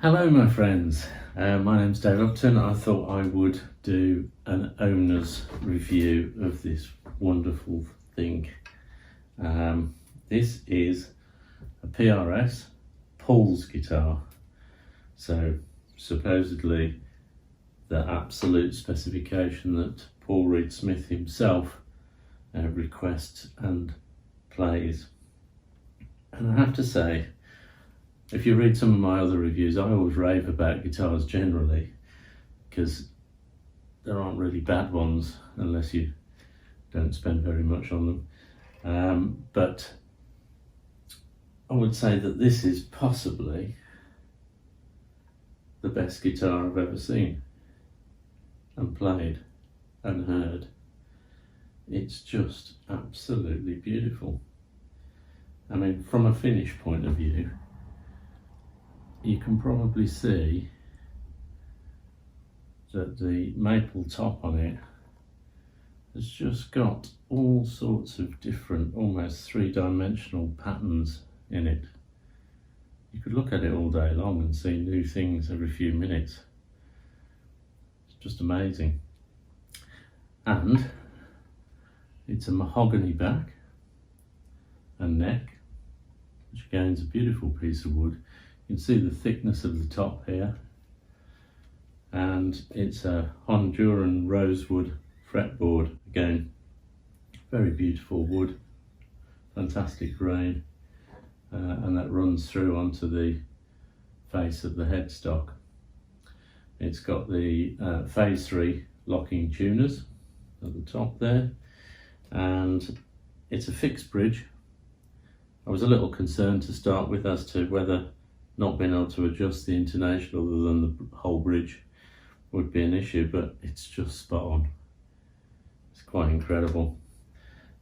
Hello my friends, my name's Dave Upton. I thought I would do an owner's review of this wonderful thing. This is a PRS Paul's guitar. So supposedly the absolute specification that Paul Reed Smith himself requests and plays. And I have to say, if you read some of my other reviews, I always rave about guitars generally, because there aren't really bad ones unless you don't spend very much on them. But I would say that this is possibly the best guitar I've ever seen and played and heard. It's just absolutely beautiful. I mean, from a finish point of view, you can probably see that the maple top on it has just got all sorts of different, almost three-dimensional patterns in it. You could look at it all day long and see new things every few minutes. It's just amazing. And it's a mahogany back and neck, which again is a beautiful piece of wood. You can see the thickness of the top here, and it's a Honduran rosewood fretboard. Again, very beautiful wood, fantastic grain, and that runs through onto the face of the headstock. It's got the phase 3 locking tuners at the top there, and it's a fixed bridge. I was a little concerned to start with as to whether not being able to adjust the intonation other than the whole bridge would be an issue, but it's just spot on. It's quite incredible,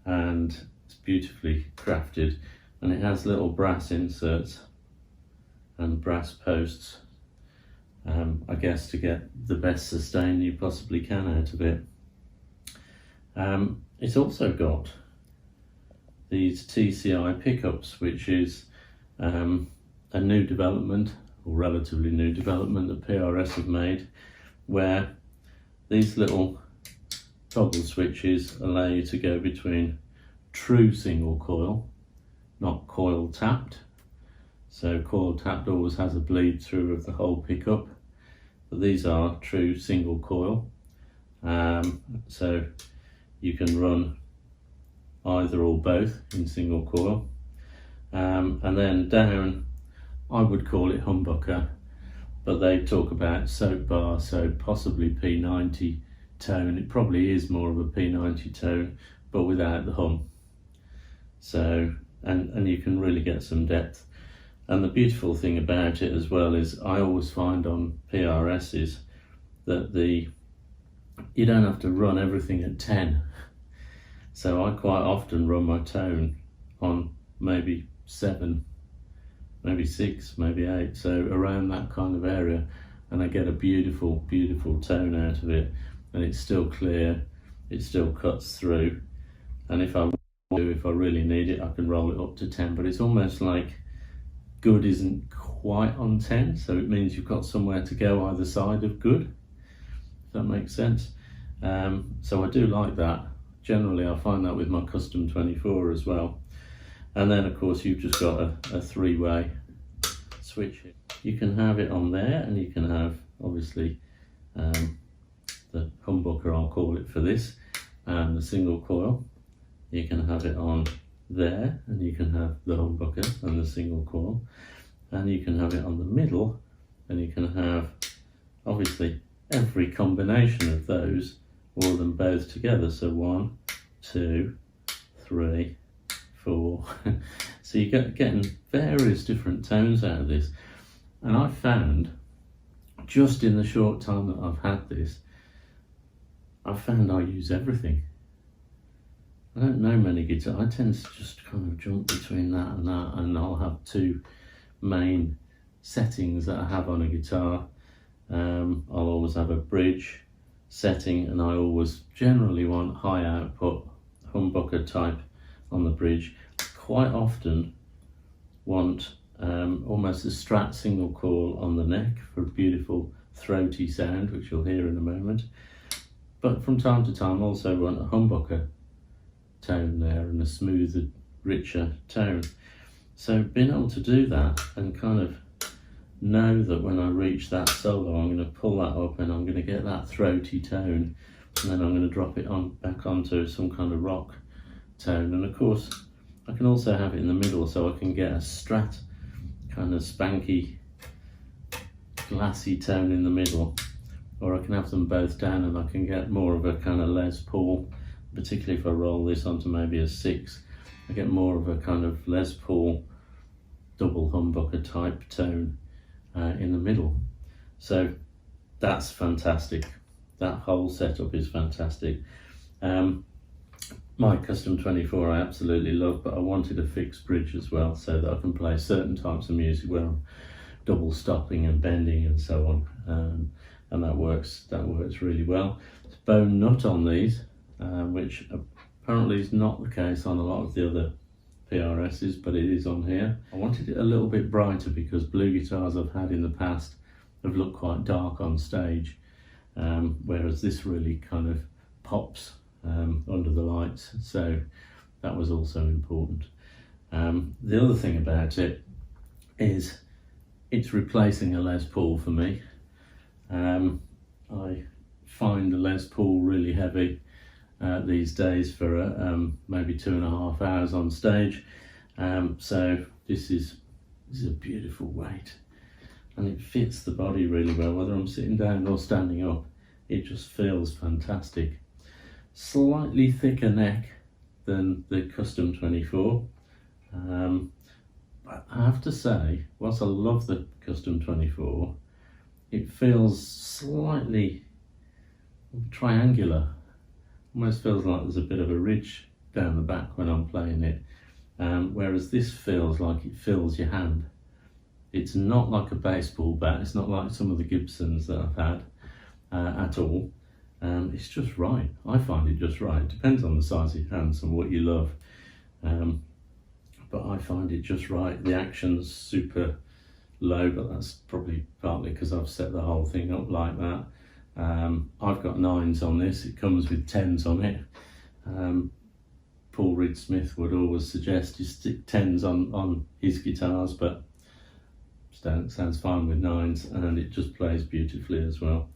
and it's beautifully crafted, and it has little brass inserts and brass posts, I guess to get the best sustain you possibly can out of it. It's also got these TCI pickups, which is a new development, or relatively new development, that PRS have made, where these little toggle switches allow you to go between true single coil, not coil tapped. So coil tapped always has a bleed through of the whole pickup, but these are true single coil. So you can run either or both in single coil. And then down, I would call it humbucker, but they talk about soap bar, so possibly P90 tone. It probably is more of a P90 tone, but without the hum. So, and you can really get some depth. And the beautiful thing about it as well is, I always find on PRSs that you don't have to run everything at 10. So I quite often run my tone on maybe 7, maybe 6, maybe 8, so around that kind of area, and I get a beautiful, beautiful tone out of it, and it's still clear, it still cuts through, and if I really need it, I can roll it up to 10, but it's almost like good isn't quite on 10, so it means you've got somewhere to go either side of good, if that makes sense. So I do like that. Generally I find that with my custom 24 as well. And then of course you've just got a three-way switch. You can have it on there, and you can have obviously the humbucker, I'll call it for this, and the single coil. You can have it on there, and you can have the humbucker and the single coil, and you can have it on the middle, and you can have obviously every combination of those, or them both together. So 1, 2, 3, 4. So you're getting various different tones out of this, and I've found, just in the short time that I've had this, I've found I use everything. I don't know many guitars. I tend to just kind of jump between that, and I'll have two main settings that I have on a guitar. I'll always have a bridge setting, and I always generally want high output humbucker type on the bridge. Quite often want almost a Strat single coil on the neck for a beautiful throaty sound, which you'll hear in a moment. But from time to time also want a humbucker tone there and a smoother, richer tone. So being able to do that and kind of know that when I reach that solo I'm going to pull that up and I'm going to get that throaty tone, and then I'm going to drop it on back onto some kind of rock tone. And of course I can also have it in the middle, so I can get a Strat kind of spanky glassy tone in the middle, or I can have them both down and I can get more of a kind of Les Paul, particularly if I roll this onto maybe a 6, I get more of a kind of Les Paul double humbucker type tone in the middle. So that's fantastic. That whole setup is fantastic. My Custom 24 I absolutely love, but I wanted a fixed bridge as well so that I can play certain types of music where I'm double stopping and bending and so on, and that works really well. It's bone nut on these, which apparently is not the case on a lot of the other PRSs, but it is on here. I wanted it a little bit brighter because blue guitars I've had in the past have looked quite dark on stage, whereas this really kind of pops under the lights, so that was also important. The other thing about it is it's replacing a Les Paul for me. I find the Les Paul really heavy these days for maybe 2.5 hours on stage, so this is a beautiful weight and it fits the body really well, whether I'm sitting down or standing up. It just feels fantastic. Slightly thicker neck than the Custom 24, but I have to say, whilst I love the Custom 24, it feels slightly triangular. Almost feels like there's a bit of a ridge down the back when I'm playing it, whereas this feels like it fills your hand. It's not like a baseball bat, it's not like some of the Gibsons that I've had at all. It's just right. I find it just right. It depends on the size of your hands and what you love, but I find it just right. The action's super low, but that's probably partly because I've set the whole thing up like that. I've got 9s on this, it comes with 10s on it. Paul Reed Smith would always suggest you stick 10s on his guitars, but sounds fine with 9s, and it just plays beautifully as well.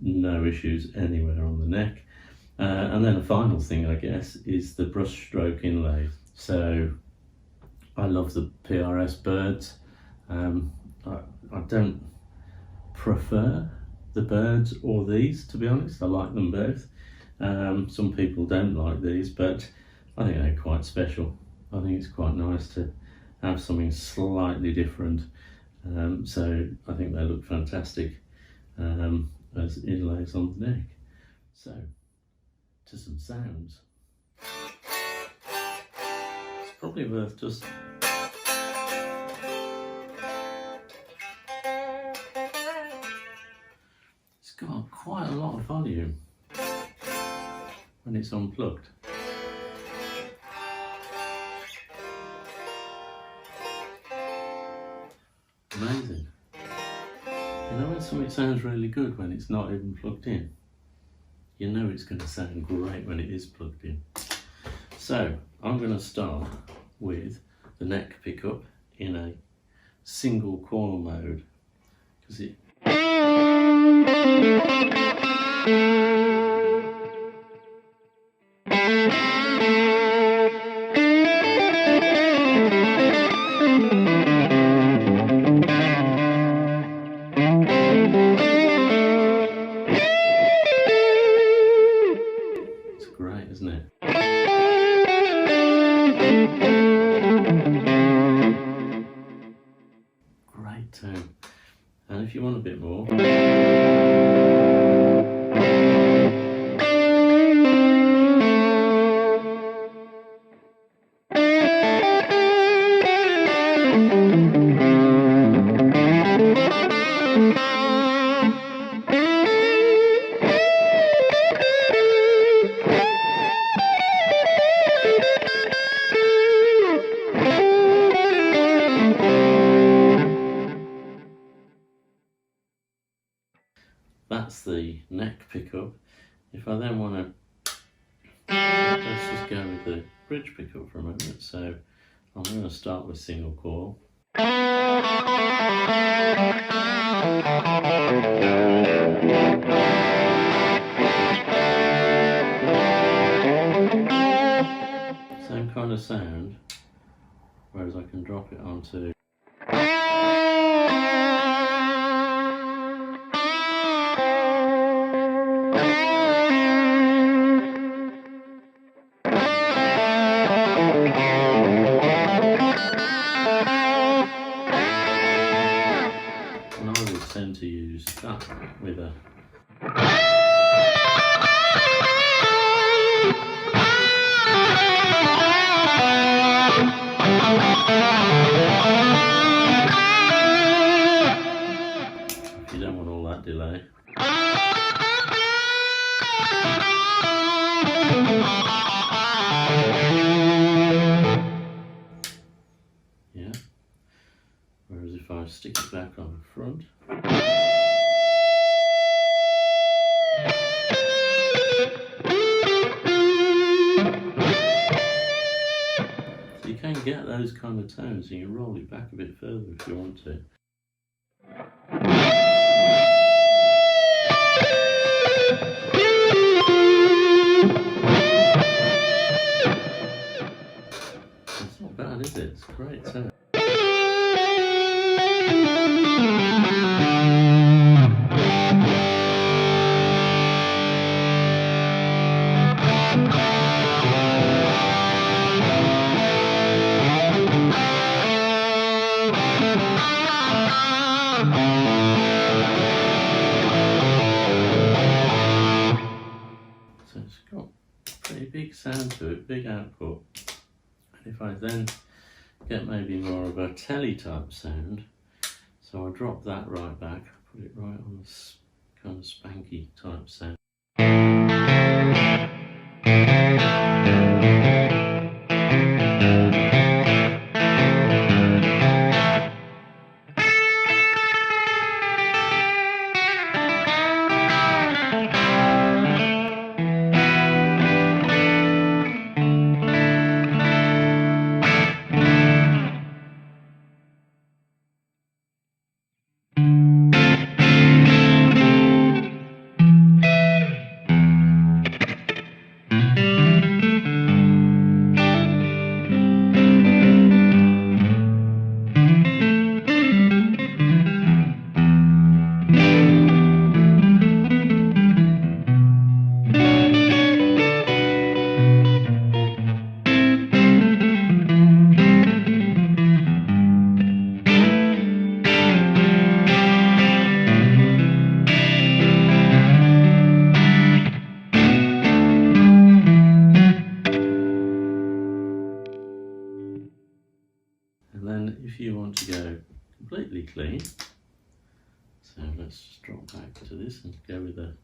No issues anywhere on the neck. And then a final thing, I guess, is the brush stroke inlay. So I love the PRS birds. I don't prefer the birds or these, to be honest. I like them both. Some people don't like these, but I think they're quite special. I think it's quite nice to have something slightly different. So I think they look fantastic as inlays on the neck. So, to some sounds. It's probably worth just it's got quite a lot of volume when it's unplugged. Amazing. You know when something sounds really good when it's not even plugged in? You know it's going to sound great when it is plugged in. So I'm going to start with the neck pickup in a single coil mode, because it tone. And if you want a bit more, that's the neck pickup. If I then want to, let's just go with the bridge pickup for a moment. So I'm going to start with single coil. Same kind of sound, whereas I can drop it onto. And I would tend to use that with a if you don't want all that delay. Yeah. Whereas if I stick it back on the front, so you can get those kind of tones, and you roll it back a bit further if you want to. It's not bad, is it? It's a great sound. So it's got a pretty big sound to it, big output. And if I then get maybe more of a telly type sound, so I drop that right back, put it right on this kind of spanky type sound. And then if you want to go completely clean, so let's just drop back to this and go with a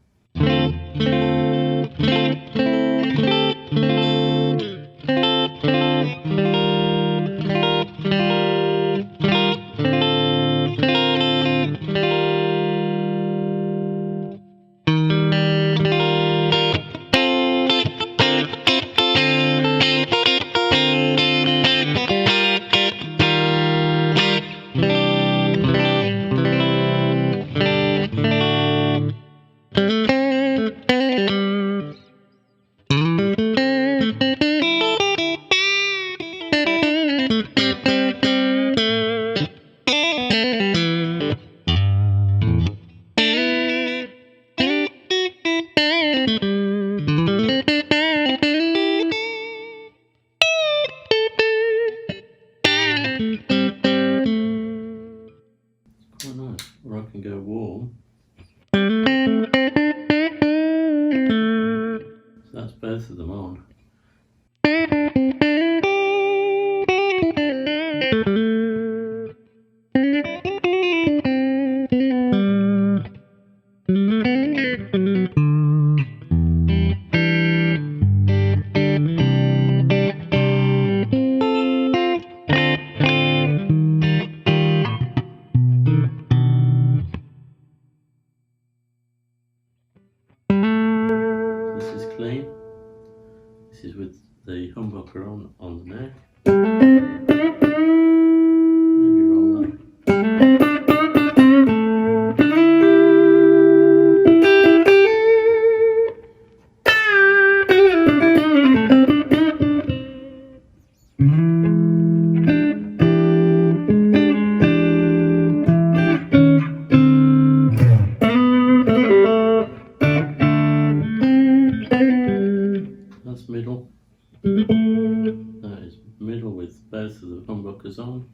quite nice, or I can go warm. So that's both of them on. humbucker on the neck. Maybe roll that. That's middle. That is middle with both of the humbuckers on.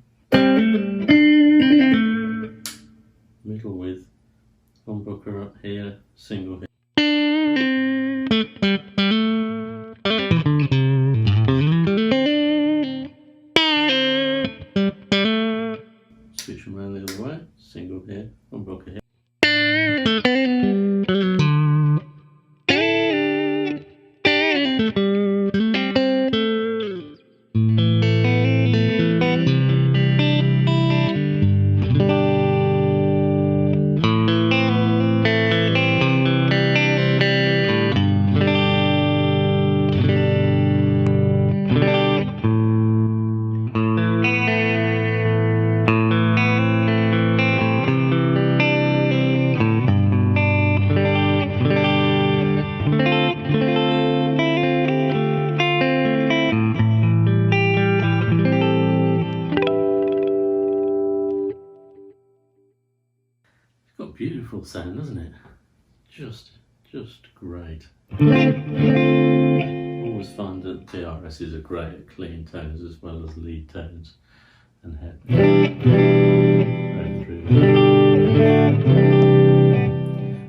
Middle with humbucker up here, single here. Switch them around the other way, single here, humbucker here. It's got beautiful sound, doesn't it? Just great. Always find that PRSs are great at clean tones as well as lead tones and head.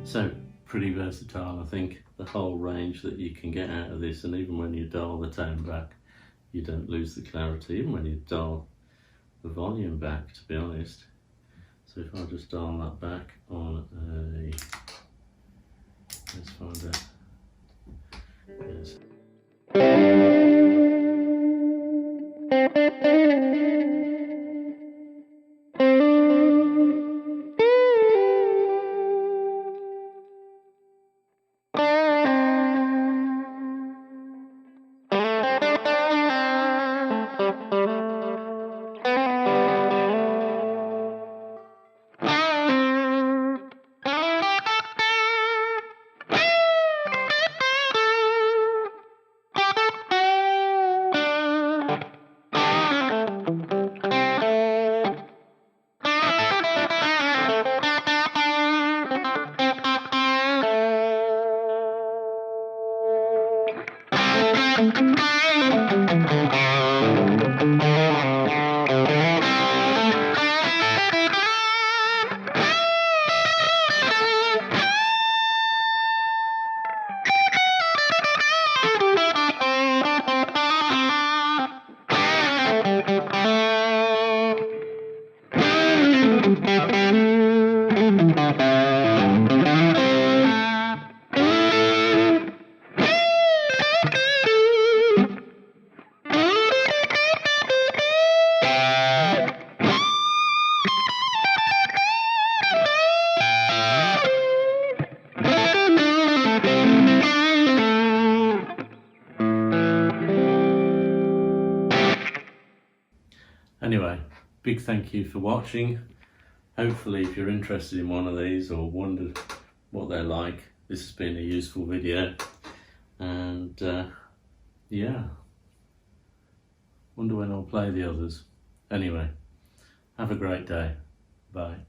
So pretty versatile, I think. The whole range that you can get out of this, and even when you dial the tone back, you don't lose the clarity, even when you dial the volume back, to be honest. So if I just dial that back on a, let's find out. Yes. Anyway, big thank you for watching. Hopefully if you're interested in one of these or wondered what they're like, this has been a useful video. And yeah, wonder when I'll play the others. Anyway, have a great day. Bye.